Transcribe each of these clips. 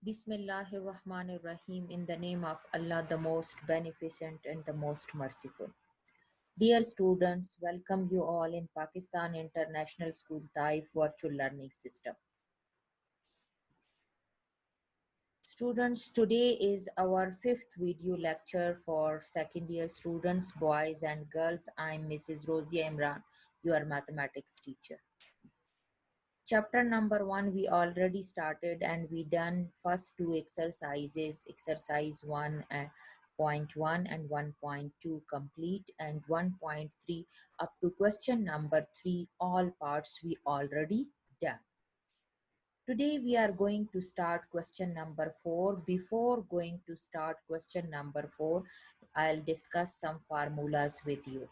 Bismillahirrahmanirrahim. In the name of Allah, the most beneficent and the most merciful. Dear students, welcome you all in Pakistan International School Taif Virtual Learning System. Students, today is our fifth video lecture for second year students, boys and girls. I'm Mrs. Rosia Imran, your mathematics teacher. Chapter number 1 we already started and we done first two exercises, exercise 1.1 and 1.2 complete, and 1.3 up to question number 3 all parts we already done. Today we are going to start question number 4. Before going to start question number 4, I'll discuss some formulas with you.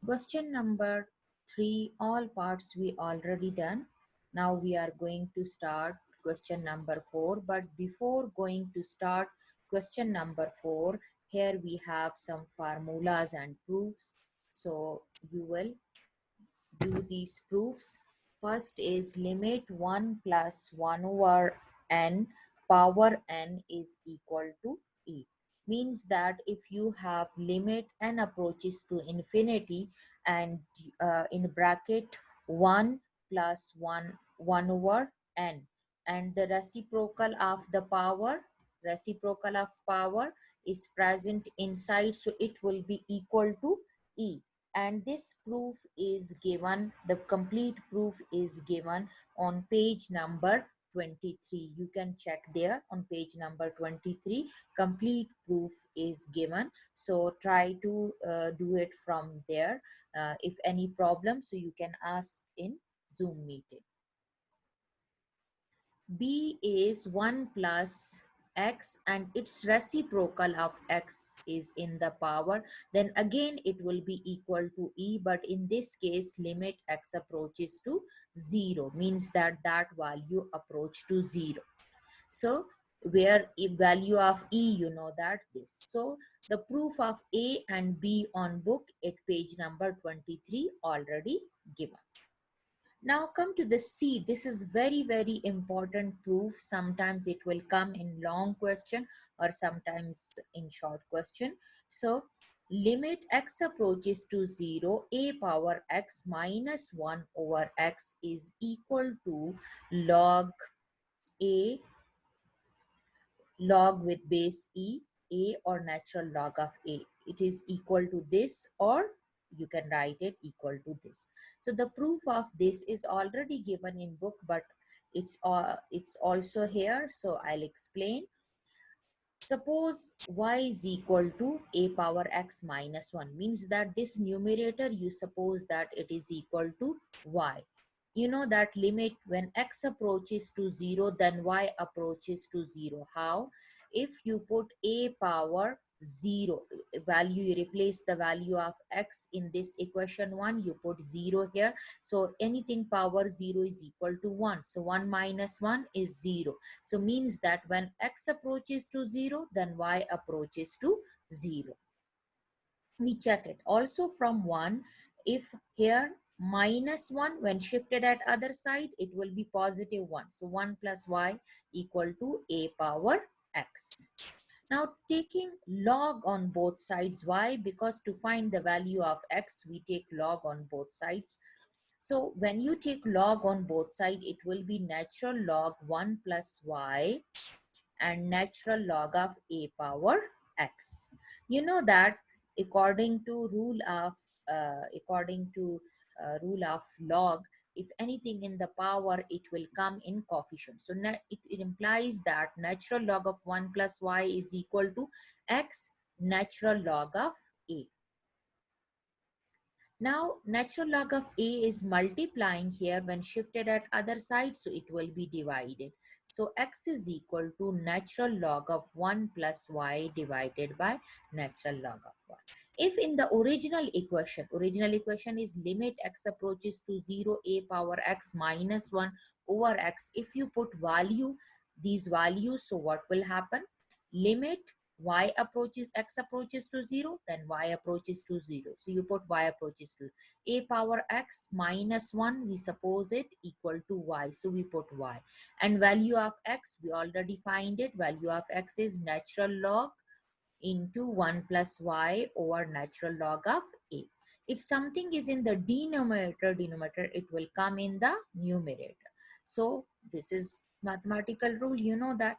Question number 3, all parts we already done. Now we are going to start question number 4. But before going to start question number 4, here we have some formulas and proofs. So you will do these proofs. First is limit 1 plus 1 over n power n is equal to e. Means that if you have limit n approaches to infinity and in bracket 1 plus 1 over n, and the reciprocal of power is present inside, so it will be equal to e. And this proof is given, the complete proof is given on page number 23. You can check there on page number 23. Complete proof is given, so try to do it from there. If any problem, so you can ask in Zoom meeting. B is 1 plus x and its reciprocal of x is in the power, then again it will be equal to e, but in this case limit x approaches to 0, means that value approach to 0. So where value of e, you know that this. So the proof of A and B on book at page number 23 already given. Now come to the C. This is very important proof. Sometimes it will come in long question or sometimes in short question. So limit x approaches to 0, a power x minus 1 over x is equal to log a log with base e, a or natural log of a. It is equal to this, or you can write it equal to this. So the proof of this is already given in book, but it's also here, so I'll explain. Suppose y is equal to a power x minus 1, means that this numerator, you suppose that it is equal to y. You know that limit when x approaches to 0, then y approaches to 0. How? If you put a power 0 value, you replace the value of x in this equation 1, you put 0 here. So anything power 0 is equal to 1. So 1 minus 1 is 0. So means that when x approaches to 0, then y approaches to 0. We check it. Also from 1, if here minus 1, when shifted at other side, it will be positive 1. So 1 plus y equal to a power x. Now taking log on both sides. Why? Because to find the value of x, we take log on both sides. So when you take log on both sides, it will be natural log 1 plus y and natural log of a power x. You know that according to rule of log, if anything in the power, it will come in coefficient. So it implies that natural log of 1 plus y is equal to x natural log of a. Now, natural log of a is multiplying here when shifted at other side, so it will be divided. So x is equal to natural log of 1 plus y divided by natural log of 1. If in the original equation is limit x approaches to 0, a power x minus 1 over x. If you put these values, so what will happen? Limit y approaches, x approaches to 0, then y approaches to 0. So you put y approaches to a power x minus 1, we suppose it equal to y, so we put y. And value of x, we already find it, value of x is natural log into 1 plus y over natural log of a. If something is in the denominator, it will come in the numerator. So this is mathematical rule, you know that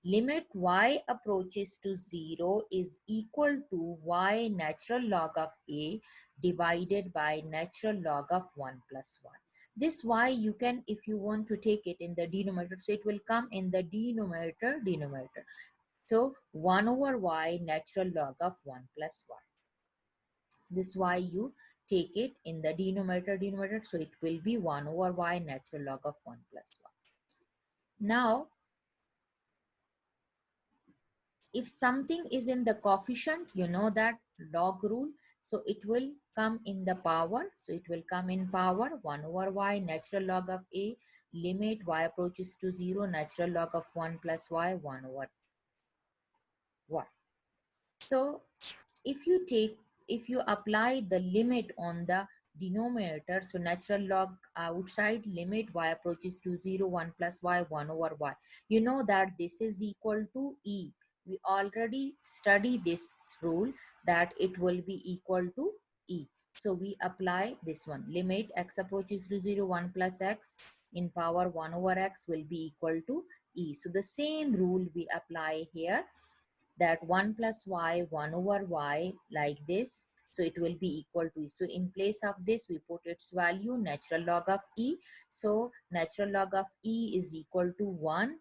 limit y approaches to 0 is equal to y natural log of a divided by natural log of 1 plus 1. This y you can, if you want to take it in the denominator, so it will come in the denominator. So 1 over y natural log of 1 plus 1. This y you take it in the denominator, so it will be 1 over y natural log of 1 plus 1. Now, if something is in the coefficient, you know that log rule, so it will come in the power. So it will come in power 1 over y natural log of a, limit y approaches to 0 natural log of 1 plus y 1 over y. So if you apply the limit on the denominator, so natural log outside, limit y approaches to 0 1 plus y 1 over y, you know that this is equal to e. We already study this rule that it will be equal to e. So we apply this one, limit x approaches to 0 1 plus x in power 1 over x will be equal to e. So the same rule we apply here, that 1 plus y 1 over y like this, so it will be equal to e. So in place of this we put its value natural log of e. So natural log of e is equal to 1.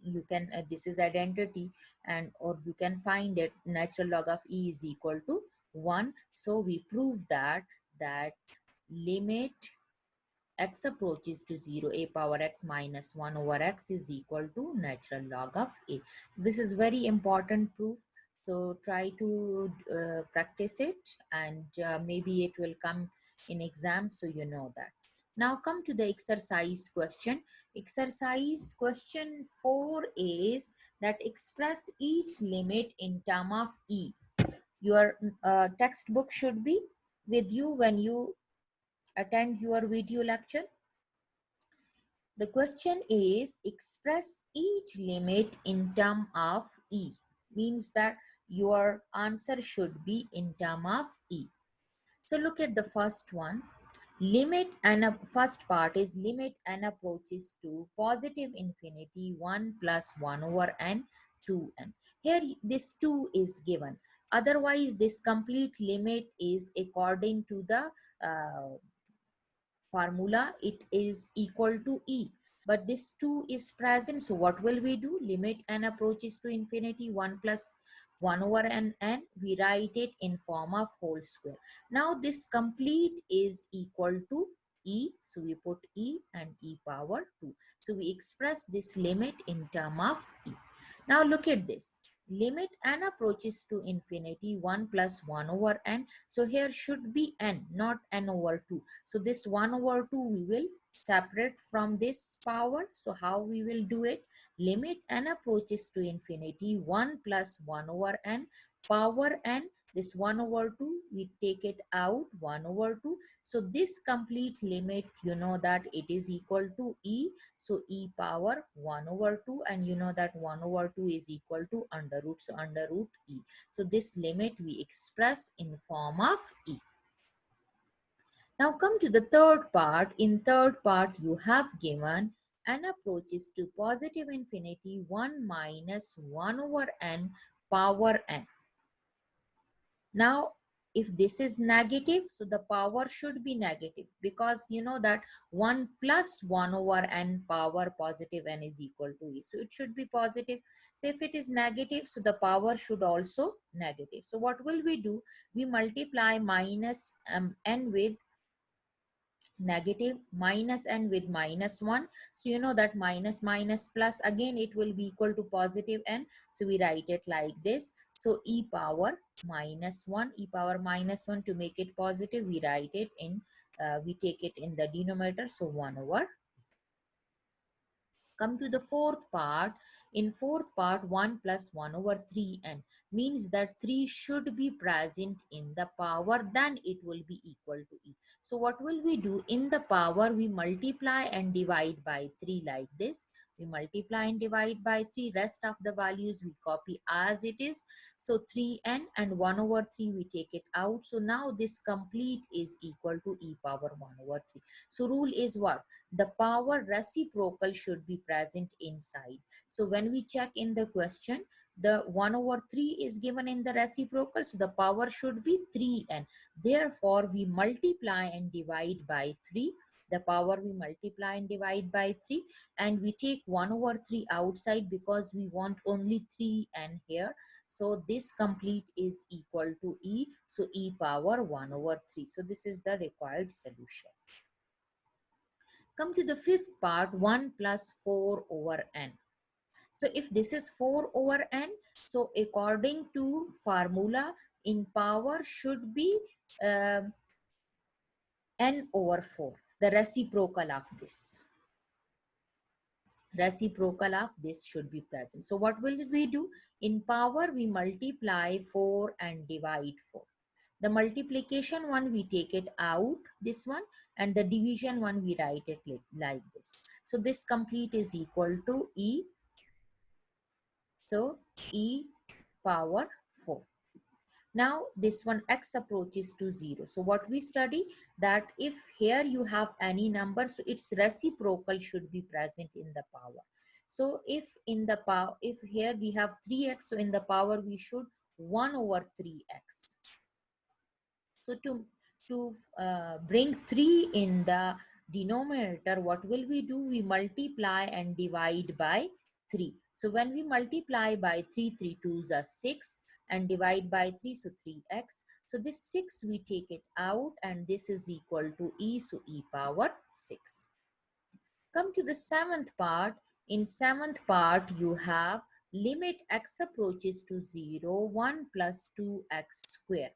You can this is identity, and or you can find it natural log of e is equal to 1. So we prove that limit x approaches to 0 a power x minus 1 over x is equal to natural log of a. This is very important proof, so try to practice it, and maybe it will come in exam, so you know that. Now come to the exercise question. Exercise question 4 is that express each limit in term of e. Your textbook should be with you when you attend your video lecture. The question is express each limit in term of e, means that your answer should be in term of e. So look at the first one. Limit and first part is limit n approaches to positive infinity 1 plus 1 over n 2n. Here this 2 is given. Otherwise this complete limit is according to the formula, it is equal to e, but this 2 is present, so what will we do? Limit n approaches to infinity 1 plus 1 over n, we write it in form of whole square. Now this complete is equal to e, so we put e and e power 2. So we express this limit in term of e. Now look at this. Limit n approaches to infinity 1 plus 1 over n. So here should be n, not n over 2. So this 1 over 2 we will separate from this power. So how we will do it? Limit n approaches to infinity 1 plus 1 over n power n. This 1 over 2 we take it out, 1 over 2. So this complete limit, you know that it is equal to e. So e power 1 over 2, and you know that 1 over 2 is equal to under root, so under root e. So this limit we express in form of e. Now come to the third part. In third part you have given n approaches to positive infinity 1 minus 1 over n power n. Now if this is negative, so the power should be negative, because you know that 1 plus 1 over n power positive n is equal to e, so it should be positive. So if it is negative, so the power should also negative. So what will we do? We multiply minus n with negative, minus n with minus 1. So you know that minus minus plus, again it will be equal to positive n. So we write it like this. So e power minus 1, e power minus 1, to make it positive we write it in, we take it in the denominator, so 1 over. Come to the fourth part. In fourth part, 1 plus 1 over 3n means that 3 should be present in the power, then it will be equal to e. So what will we do? In the power, we multiply and divide by 3 like this. We multiply and divide by 3. Rest of the values we copy as it is. So 3n and 1 over 3 we take it out. So now this complete is equal to e power 1 over 3. So rule is what? The power reciprocal should be present inside. So when we check in the question, the 1 over 3 is given in the reciprocal, so the power should be 3n. Therefore, we multiply and divide by 3. The power we multiply and divide by 3, and we take 1 over 3 outside because we want only 3n here. So this complete is equal to e, so e power 1 over 3. So this is the required solution. Come to the fifth part, 1 plus 4 over n. So if this is 4 over n, so according to formula, in power should be n over 4, the reciprocal of this. Reciprocal of this should be present. So what will we do? In power, we multiply 4 and divide 4. The multiplication one, we take it out, this one, and the division one, we write it like this. So this complete is equal to e. So e power 4. Now this one, x approaches to 0. So what we study, that if here you have any number, so its reciprocal should be present in the power. So if in the power, if here we have 3x, so in the power we should 1 over 3x. So to bring 3 in the denominator, what will we do? We multiply and divide by 3. So when we multiply by 3, 3 2s are 6 and divide by 3, so 3x. So this 6 we take it out and this is equal to e, so e power 6. Come to the seventh part. In seventh part, you have limit x approaches to 0, 1 plus 2x square.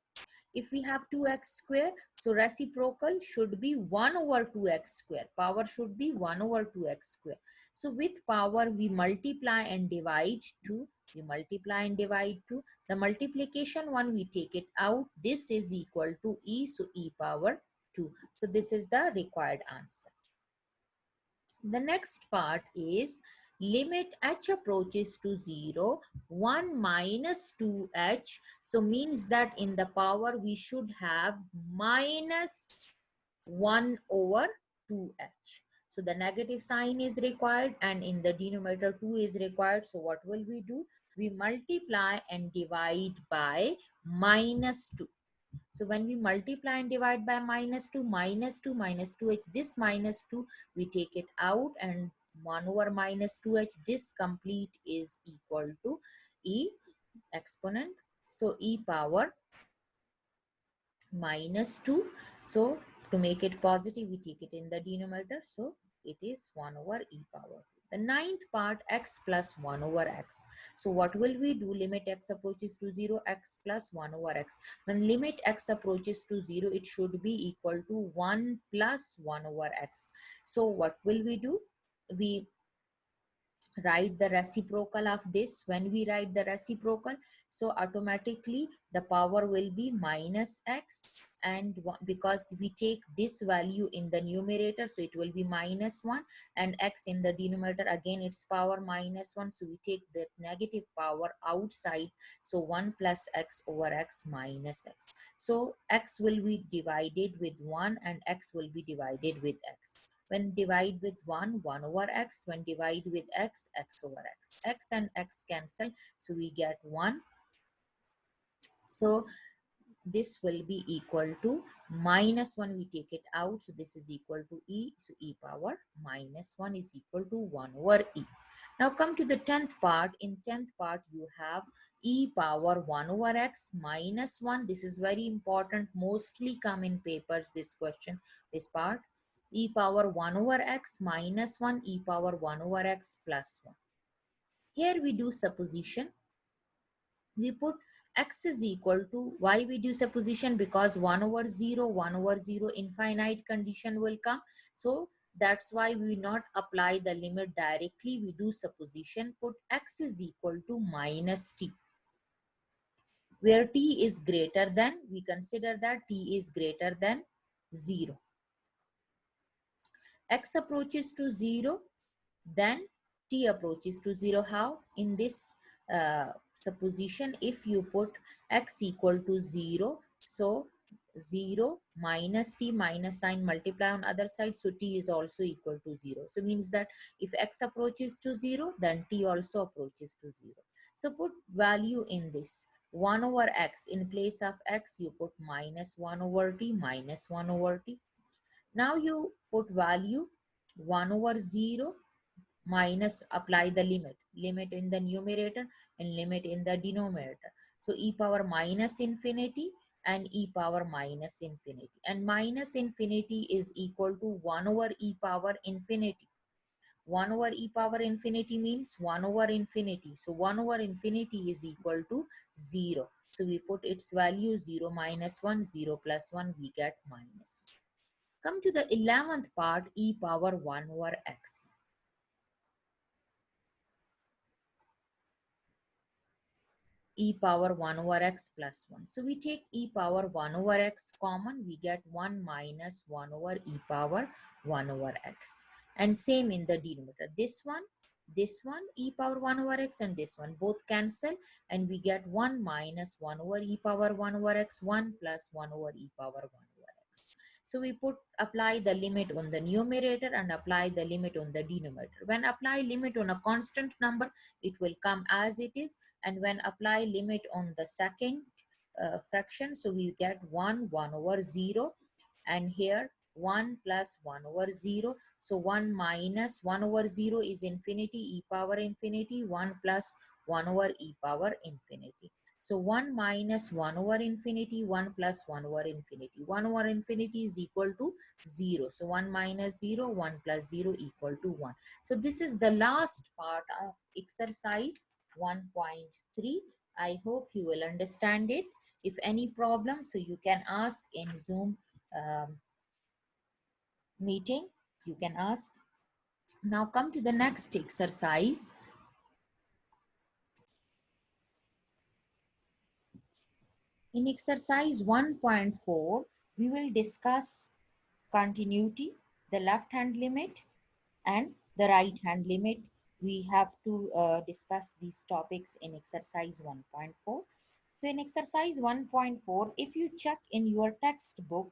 If we have 2x square, so reciprocal should be 1 over 2x square. Power should be 1 over 2x square. So with power, we multiply and divide 2. We multiply and divide 2. The multiplication one, we take it out. This is equal to e, so e power 2. So this is the required answer. The next part is limit h approaches to 0, 1 minus 2h. So means that in the power we should have minus 1 over 2h. So the negative sign is required and in the denominator 2 is required. So what will we do? We multiply and divide by minus 2. So when we multiply and divide by minus 2, minus 2, minus 2h, this minus 2, we take it out and 1 over minus 2h, this complete is equal to e exponent. So e power minus 2. So to make it positive, we take it in the denominator. So it is 1 over e power 2. The ninth part, x plus 1 over x. So what will we do? Limit x approaches to 0, x plus 1 over x. When limit x approaches to 0, it should be equal to 1 plus 1 over x. So what will we do? We write the reciprocal of this. When we write the reciprocal, so automatically the power will be minus x, and because we take this value in the numerator, so it will be minus 1, and x in the denominator, again its power minus 1, so we take the negative power outside, so 1 plus x over x minus x. So x will be divided with 1 and x will be divided with x. When divide with 1, 1 over x. When divide with x, x over x. X and x cancel, so we get 1. So this will be equal to minus 1, we take it out, so this is equal to e, so e power minus 1 is equal to 1 over e. Now come to the 10th part. In 10th part, you have e power 1 over x minus 1. This is very important, mostly come in papers, this question, this part. E power 1 over x minus 1, e power 1 over x plus 1. Here we do supposition. We put x is equal to, why we do supposition? Because 1 over 0, 1 over 0, infinite condition will come. So That's why we not apply the limit directly. We do supposition, put x is equal to minus t. Where t is greater than, we consider that t is greater than 0. X approaches to 0, then t approaches to 0. How? In this supposition, if you put x equal to 0, so 0 minus t, minus sign, multiply on other side, so t is also equal to 0. So means that if x approaches to 0, then t also approaches to 0. So put value in this. 1 over x, in place of x you put minus 1 over t, minus 1 over t. Now you put value 1 over 0 minus, apply the limit in the numerator and limit in the denominator. So e power minus infinity and e power minus infinity, and minus infinity is equal to 1 over e power infinity. 1 over e power infinity means 1 over infinity. So 1 over infinity is equal to 0. So we put its value 0 minus 1, 0 plus 1, we get minus 1. Come to the 11th part, e power 1 over x. E power 1 over x plus 1. So we take e power 1 over x common, we get 1 minus 1 over e power 1 over x. And same in the denominator. This one, e power 1 over x, and this one both cancel, and we get 1 minus 1 over e power 1 over x, 1 plus 1 over e power 1 over x. So we apply the limit on the numerator and apply the limit on the denominator. When apply limit on a constant number, it will come as it is, and when apply limit on the second fraction, so we get 1 over 0, and here 1 plus 1 over 0. So 1 minus 1 over 0 is infinity, e power infinity, 1 plus 1 over e power infinity. So 1 minus 1 over infinity, 1 plus 1 over infinity. 1 over infinity is equal to 0. So 1 minus 0, 1 plus 0 equal to 1. So this is the last part of exercise 1.3. I hope you will understand it. If any problem, so you can ask in Zoom meeting, you can ask. Now come to the next exercise. In exercise 1.4, we will discuss continuity, the left hand limit and the right hand limit. We have to discuss these topics in exercise 1.4. So in exercise 1.4, if you check in your textbook,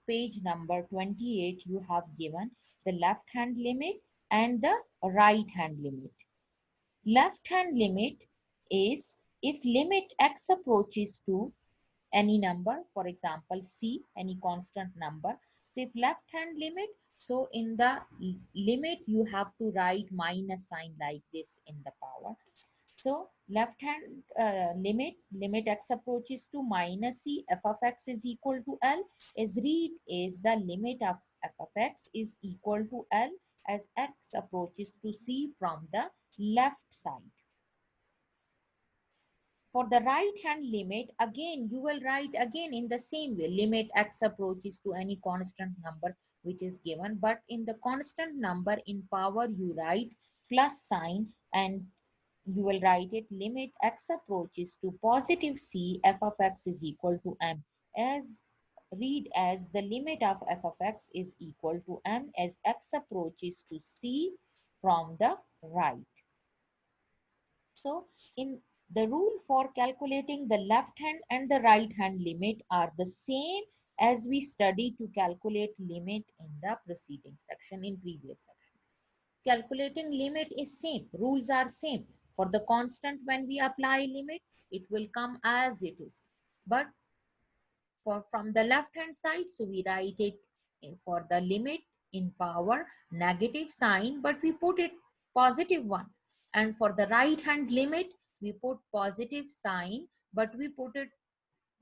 page number 28, you have given the left hand limit and the right hand limit. Left hand limit is if limit x approaches to any number, for example, c, any constant number. So if left hand limit, so in the limit you have to write minus sign like this in the power. So left hand limit x approaches to minus c, f of x is equal to L, is read is the limit of f of x is equal to L as x approaches to c from the left side. For the right hand limit, again you will write again in the same way, limit x approaches to any constant number which is given, but in the constant number in power you write plus sign, and you will write it limit x approaches to positive c, f of x is equal to m, as read as the limit of f of x is equal to m as x approaches to c from the right. So in the rule for calculating the left hand and the right hand limit are the same as we studied to calculate limit in the preceding section, in previous section. Calculating limit is same, rules are same. For the constant, when we apply limit, it will come as it is. But for from the left hand side, so we write it for the limit in power negative sign, but we put it positive one. And for the right hand limit, we put positive sign, but we put it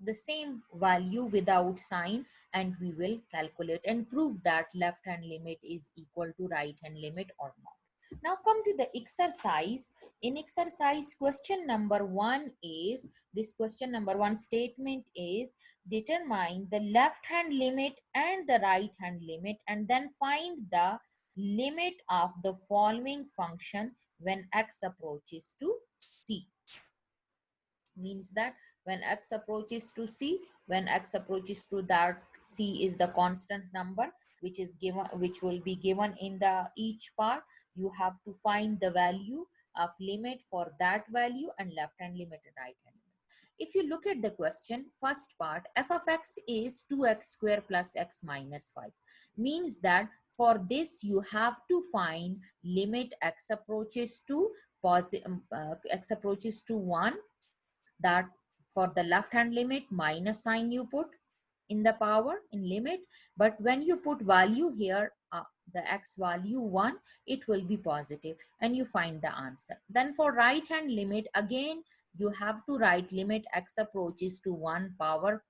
the same value without sign, and we will calculate and prove that left hand limit is equal to right hand limit or not. Now come to the exercise. In exercise question number 1 is, this question number 1 statement is, determine the left hand limit and the right hand limit and then find the limit of the following function when x approaches to c. Means that when x approaches to c, when x approaches to that, c is the constant number which is given, which will be given in the each part. You have to find the value of limit for that value and left hand limit and right hand limit. If you look at the question, first part, f of x is 2x square plus x minus 5, means that for this you have to find limit x approaches to x approaches to 1, that for the left hand limit minus sign you put in the power in limit, but when you put value here, the x value 1, it will be positive and you find the answer. Then for right hand limit, again you have to write limit x approaches to 1 power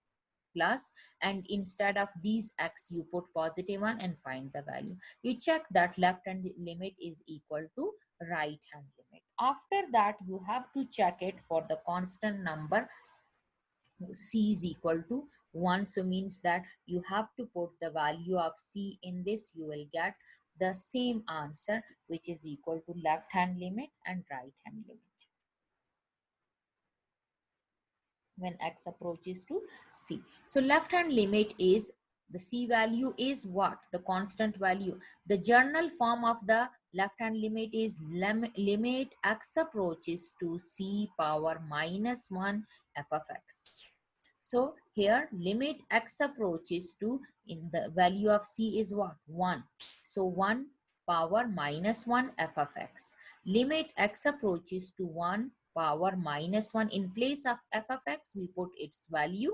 plus, and instead of these x you put positive 1 and find the value. You check that left hand limit is equal to right hand limit. After that you have to check it for the constant number c is equal to 1. So means that you have to put the value of c in this, you will get the same answer which is equal to left hand limit and right hand limit when x approaches to c. So left hand limit is, the c value is what? The constant value. The general form of the left hand limit is limit x approaches to c power minus 1 f of x. So here limit x approaches to, in the value of c is what? 1. So 1 power minus 1 f of x. Limit x approaches to 1 power minus 1. In place of f of x, we put its value.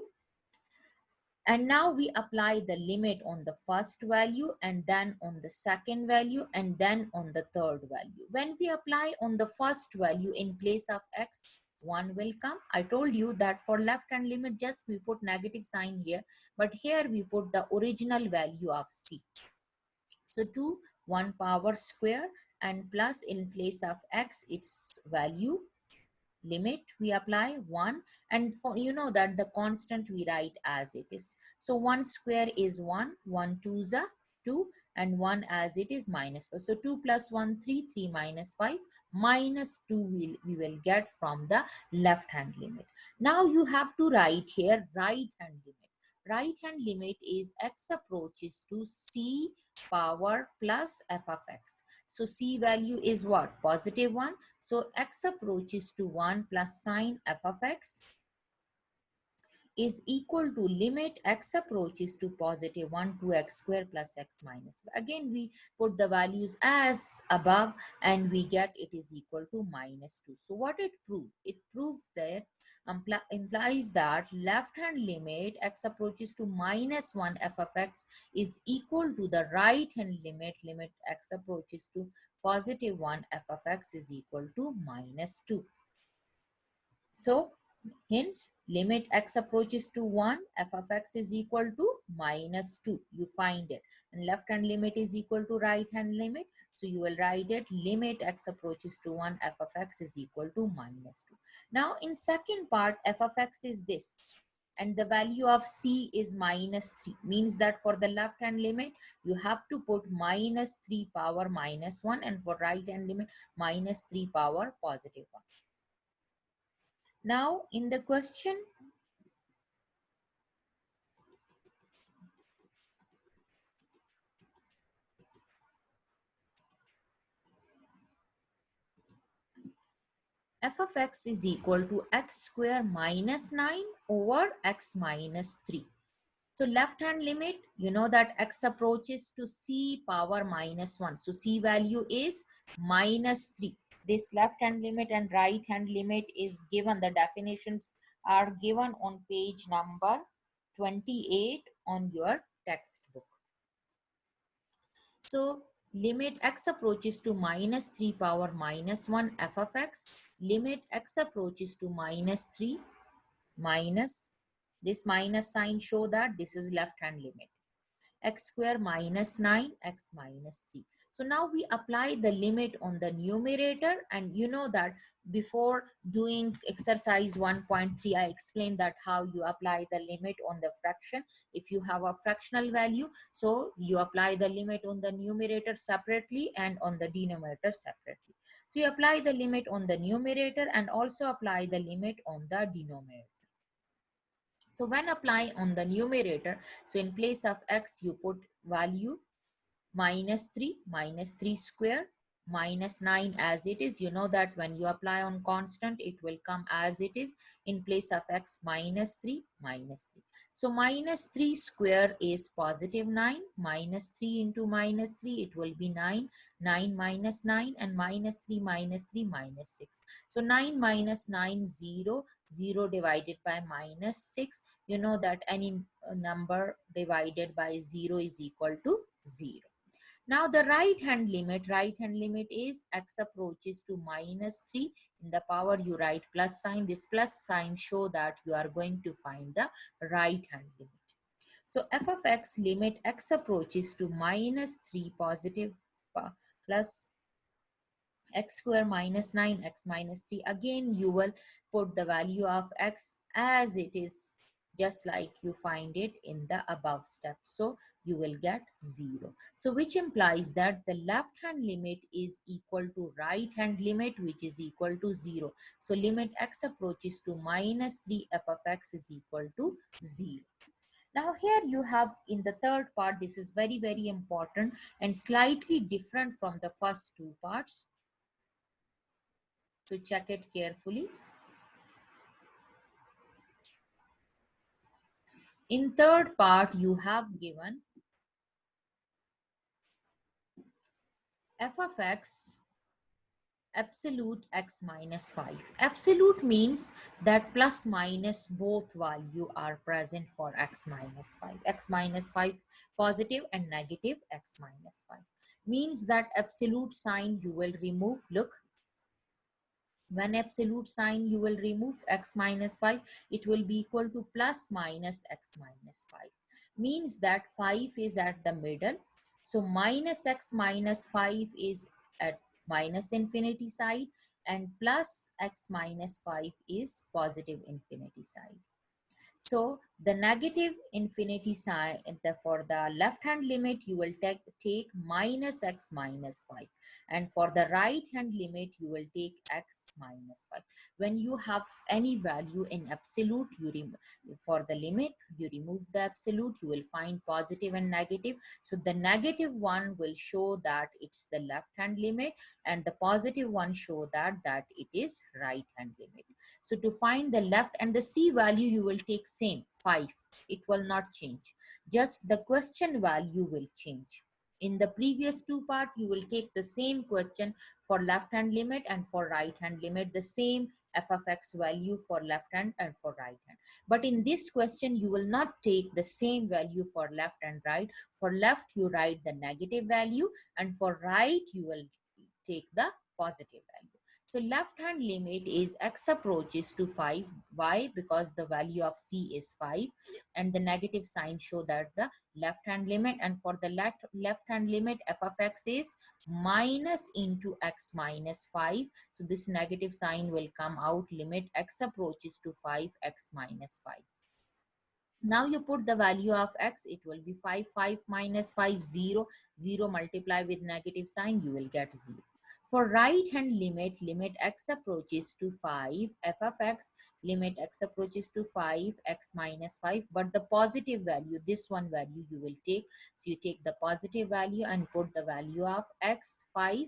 And now we apply the limit on the first value and then on the second value and then on the third value. When we apply on the first value, in place of x, 1 will come. I told you that for left hand limit just we put negative sign here, but here we put the original value of c. So 2, 1 power square and plus in place of x its value, limit we apply 1, and for you know that the constant we write as it is. So 1 square is 1, 1 2s are 2, and 1 as it is minus 4. So 2 plus 1 3, 3 minus 5, minus 2 we will get from the left hand limit. Now you have to write here right hand limit. Right hand limit is x approaches to c power plus f of x. So c value is what? Positive 1. So x approaches to 1 plus sine f of x is equal to limit x approaches to positive 1 to x square plus x minus 1. Again, we put the values as above and we get it is equal to minus 2. So what it proves? It proves that implies that left hand limit x approaches to minus 1 f of x is equal to the right hand limit x approaches to positive 1 f of x is equal to minus 2. So hence, limit x approaches to 1, f of x is equal to minus 2. You find it. And left hand limit is equal to right hand limit. So you will write it, limit x approaches to 1, f of x is equal to minus 2. Now in second part, f of x is this. And the value of c is minus 3. Means that for the left hand limit, you have to put minus 3 power minus 1. And for right hand limit, minus 3 power positive 1. Now in the question, f of x is equal to x square minus 9 over x minus 3. So left hand limit, you know that x approaches to c power minus 1. So c value is minus 3. This left hand limit and right hand limit is given. The definitions are given on page number 28 on your textbook. So limit x approaches to minus 3 power minus 1 f of x. Limit x approaches to minus 3 minus, this minus sign show that this is left hand limit. x square minus 9 x minus 3. So now we apply the limit on the numerator, and you know that before doing exercise 1.3 I explained that how you apply the limit on the fraction. If you have a fractional value, so you apply the limit on the numerator separately and on the denominator separately. So you apply the limit on the numerator and also apply the limit on the denominator. So when apply on the numerator, so in place of x you put value minus 3 square minus 9 as it is. You know that when you apply on constant it will come as it is. In place of x minus 3 minus 3. So minus 3 square is positive 9, minus 3 into minus 3 it will be 9, 9 minus 9, and minus 3 minus 3 minus 6. So 9 minus 9 0, 0 divided by minus 6. You know that any number divided by 0 is equal to 0. Now the right hand limit is x approaches to minus 3. In the power you write plus sign. This plus sign show that you are going to find the right hand limit. So f of x limit x approaches to minus 3 positive plus x square minus 9x minus 3. Again you will put the value of x as it is, just like you find it in the above step. So you will get 0. So which implies that the left hand limit is equal to right hand limit, which is equal to 0. So limit x approaches to minus 3 f of x is equal to 0. Now here you have in the third part, this is very, very important and slightly different from the first two parts. So check it carefully. In third part, you have given f of x absolute x minus 5. Absolute means that plus minus both value are present for x minus 5. X minus 5 positive and negative x minus 5. Means that absolute sign you will remove. Look, when absolute sign you will remove x minus 5, it will be equal to plus minus x minus 5. Means that 5 is at the middle. So minus x minus 5 is at minus infinity side, and plus x minus 5 is positive infinity side. So the negative infinity sign, for the left hand limit, you will take minus x minus 5. And for the right hand limit, you will take x minus 5. When you have any value in absolute, for the limit, you remove the absolute, you will find positive and negative. So the negative one will show that it's the left hand limit, and the positive one show that it is right hand limit. So to find the left and the C value, you will take same 5. It will not change. Just the question value will change. In the previous two part, you will take the same question for left hand limit, and for right hand limit, the same f of x value for left hand and for right hand. But in this question, you will not take the same value for left and right. For left, you write the negative value, and for right, you will take the positive value. So left hand limit is x approaches to 5. Why? Because the value of C is 5, and the negative sign show that the left hand limit. And for the left hand limit, f of x is minus into x minus 5. So this negative sign will come out. Limit x approaches to 5 x minus 5. Now you put the value of x, it will be 5, 5 minus 5, 0, 0 multiply with negative sign, you will get 0. For right hand limit x approaches to 5, f of x, limit x approaches to 5, x minus 5, but the positive value, this one value you will take. So you take the positive value and put the value of x, 5.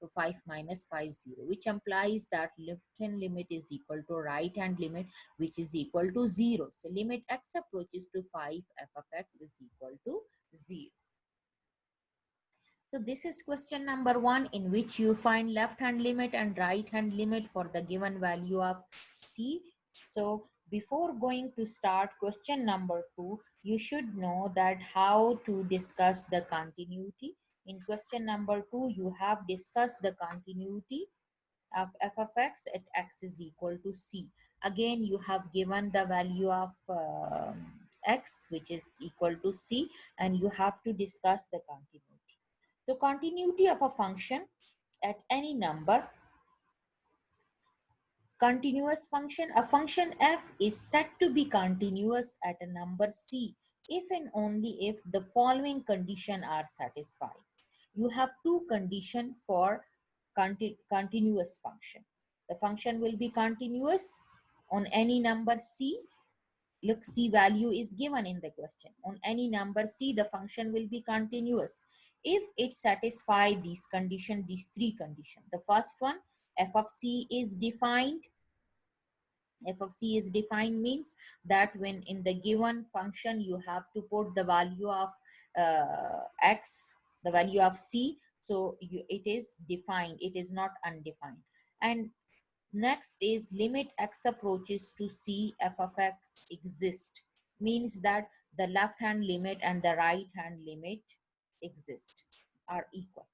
So 5 minus 5, 0, which implies that left hand limit is equal to right hand limit, which is equal to 0. So limit x approaches to 5, f of x is equal to 0. So this is question number 1, in which you find left hand limit and right hand limit for the given value of C. So before going to start question number 2, you should know that how to discuss the continuity. In question number 2, you have discussed the continuity of f of x at x is equal to C. Again, you have given the value of x, which is equal to c, and you have to discuss the continuity. So continuity of a function at any number, continuous function, a function f is said to be continuous at a number c if and only if the following condition are satisfied. You have two conditions for continuous function. The function will be continuous on any number c. Look, c value is given in the question. On any number c, the function will be continuous if it satisfy these conditions, these three conditions. The first one, f of c is defined. F of c is defined means that when in the given function you have to put the value of x, the value of c, so it is defined, it is not undefined. And next is limit x approaches to c, f of x exist, means that the left hand limit and the right hand limit exist, are equal.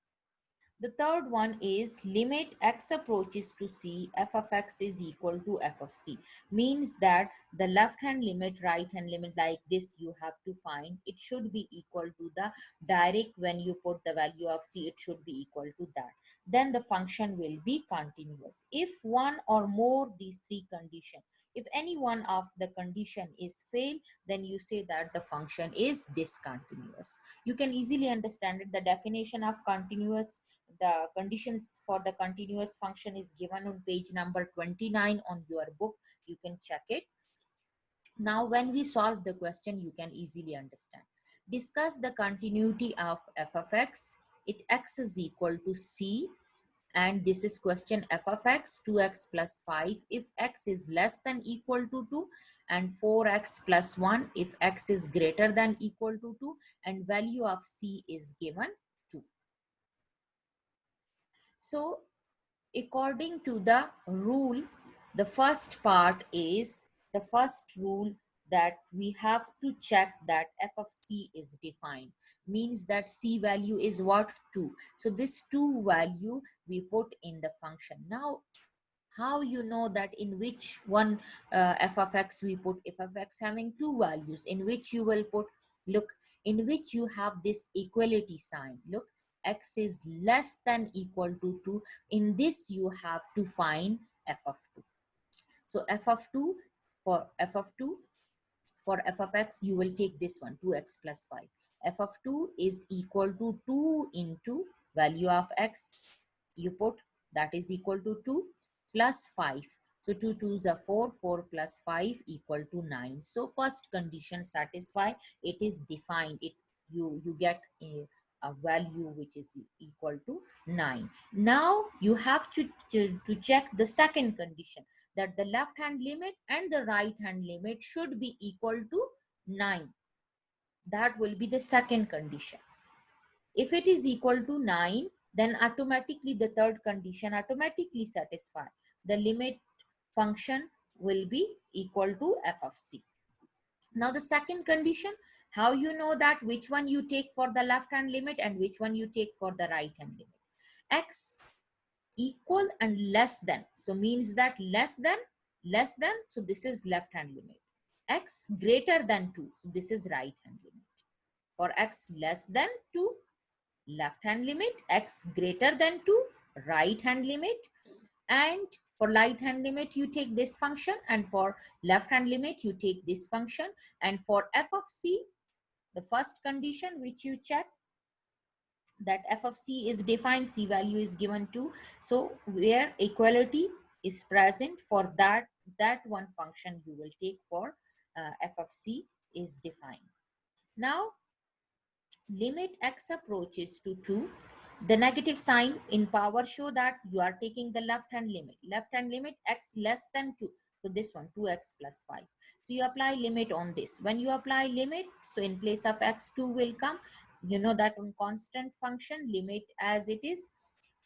The third one is limit x approaches to c, f of x is equal to f of c. Means that the left hand limit, right hand limit, like this you have to find. It should be equal to the direct, when you put the value of c, it should be equal to that. Then the function will be continuous. If one or more these three conditions, if any one of the condition is failed, then you say that the function is discontinuous. You can easily understand it. The definition of continuous, the conditions for the continuous function is given on page number 29 on your book. You can check it. Now when we solve the question, you can easily understand. Discuss the continuity of f of x. It x is equal to c, and this is question f of x, 2x plus 5 if x is less than equal to 2, and 4x plus 1 if x is greater than equal to 2, and value of c is given 2. So according to the rule, the first part is the first rule, that we have to check that f of c is defined, means that c value is what, 2. So this 2 value we put in the function. Now how you know that in which one f of x we put? F of x having two values, in which you will put? Look, in which you have this equality sign. Look, x is less than equal to 2. In this you have to find f of 2. So f of 2, for f of 2, for f of x you will take this one, 2x plus 5. F of 2 is equal to 2 into value of x you put, that is equal to 2 plus 5. So 2 2s are 4, 4 plus 5 equal to 9. So first condition satisfy, it is defined, it you get a value which is equal to 9. Now you have to check the second condition, that the left hand limit and the right hand limit should be equal to 9. That will be the second condition. If it is equal to 9, then automatically the third condition automatically satisfy. The limit function will be equal to f of c. Now the second condition, how you know that which one you take for the left hand limit and which one you take for the right hand limit? X equal and less than, so means that less than, so this is left hand limit. X greater than 2, so this is right hand limit. For x less than 2, left hand limit. X greater than 2, right hand limit. And for right hand limit you take this function, and for left hand limit you take this function. And for f of c, the first condition which you check, that f of c is defined, c value is given to, so where equality is present, for that one function you will take for f of c is defined. Now limit x approaches to 2, the negative sign in power show that you are taking the left hand limit. Left hand limit x less than 2, so this one 2x plus 5. So you apply limit on this. When you apply limit, so in place of x 2 will come. You know that on constant function limit as it is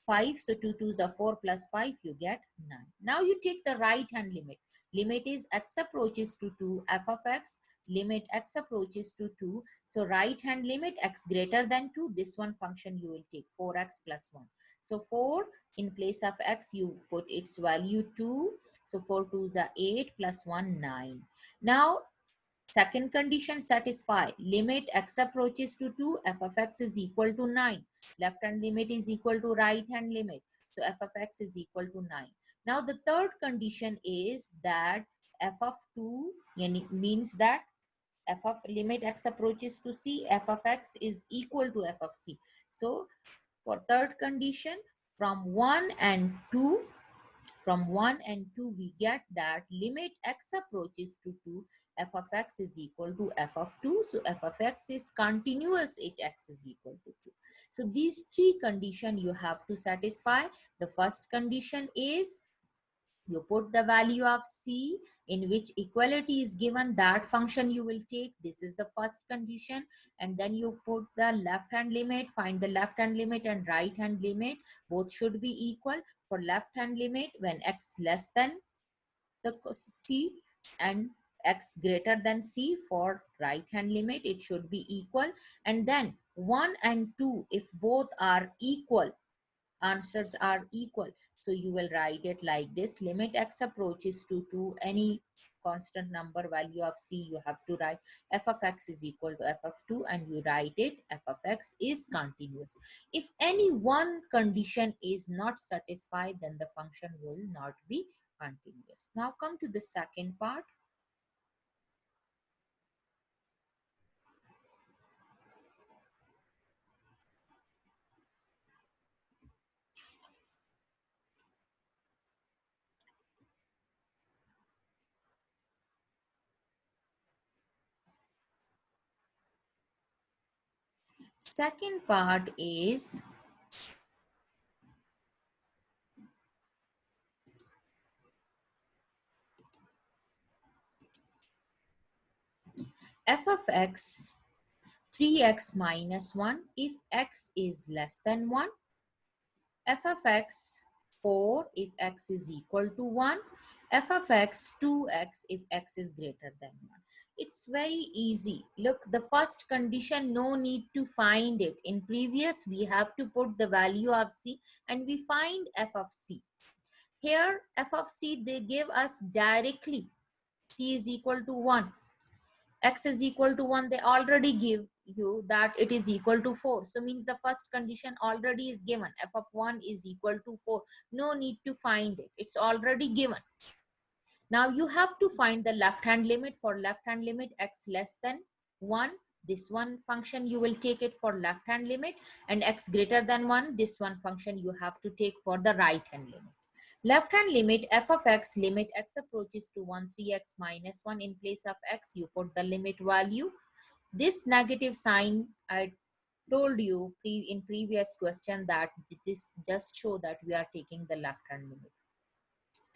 5, so 2 2s are 4 plus 5, you get 9. Now you take the right hand limit. Limit is x approaches to 2, f of x, limit x approaches to 2. So right hand limit x greater than 2, this one function you will take 4x plus 1. So 4 in place of x you put its value 2. So 4 2s are 8 plus 1 9. Now Second condition satisfy. Limit x approaches to 2, f of x is equal to 9. Left hand limit is equal to right hand limit. So f of x is equal to 9. Now the third condition is that f of 2 means that f of limit x approaches to c, f of x is equal to f of c. So for third condition, from 1 and 2, we get that limit x approaches to 2, f of x is equal to f of 2. So f of x is continuous if x is equal to 2. So these three conditions you have to satisfy. The first condition is you put the value of c in which equality is given, that function you will take. This is the first condition. And then you put the left hand limit, find the left hand limit and right hand limit, both should be equal. For left hand limit, when x less than the c and x greater than c, for right hand limit it should be equal. And then 1 and 2, if both are equal, answers are equal, so you will write it like this: limit x approaches to 2, any constant number value of c you have to write, f of x is equal to f of 2, and you write it f of x is continuous. If any one condition is not satisfied, then the function will not be continuous. Now come to the second part. Second part is f of x 3x minus 1 if x is less than 1, f of x 4 if x is equal to 1, f of x 2x if x is greater than 1. It's very easy. Look, the first condition, no need to find it. In previous, we have to put the value of c and we find f of c. Here, f of c, they give us directly c is equal to 1. X is equal to 1, they already give you that it is equal to 4. So means the first condition already is given. F of 1 is equal to 4. No need to find it. It's already given. Now you have to find the left hand limit. For left hand limit, x less than 1. This one function you will take it for left hand limit, and x greater than 1. This one function you have to take for the right hand limit. Left hand limit f of x, limit x approaches to 1, 3x minus 1. In place of x, you put the limit value. This negative sign, I told you in previous question that this just show that we are taking the left hand limit.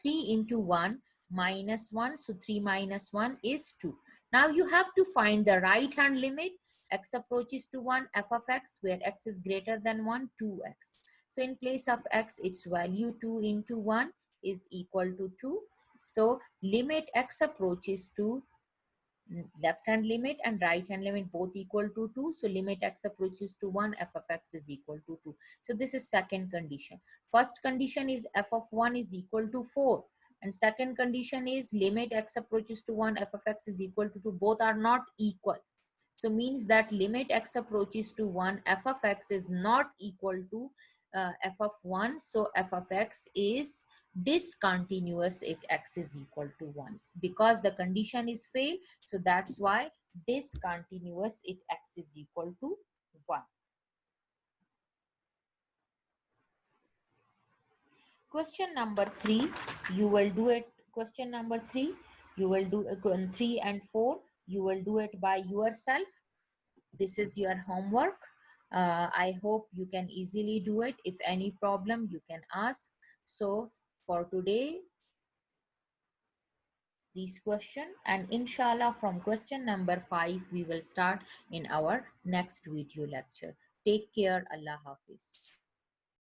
3 into 1 minus 1, so 3 minus 1 is 2. Now you have to find the right hand limit. X approaches to 1, f of x, where x is greater than 1, 2x. So in place of x, its value 2 into 1 is equal to 2. So limit x approaches to left hand limit and right hand limit both equal to 2. So limit x approaches to 1, f of x is equal to 2. So this is second condition. First condition is f of 1 is equal to 4. And second condition is limit x approaches to 1, f of x is equal to 2. Both are not equal. So means that limit x approaches to 1, f of x is not equal to f of 1. So f of x is discontinuous if x is equal to 1. Because the condition is failed, so that's why discontinuous if x is equal to 1. Question number 3, you will do it. Question number 3, you will do 3 and 4. You will do it by yourself. This is your homework. I hope you can easily do it. If any problem, you can ask. So for today, these question, and inshallah from question number 5 we will start in our next video lecture. Take care. Allah Hafiz.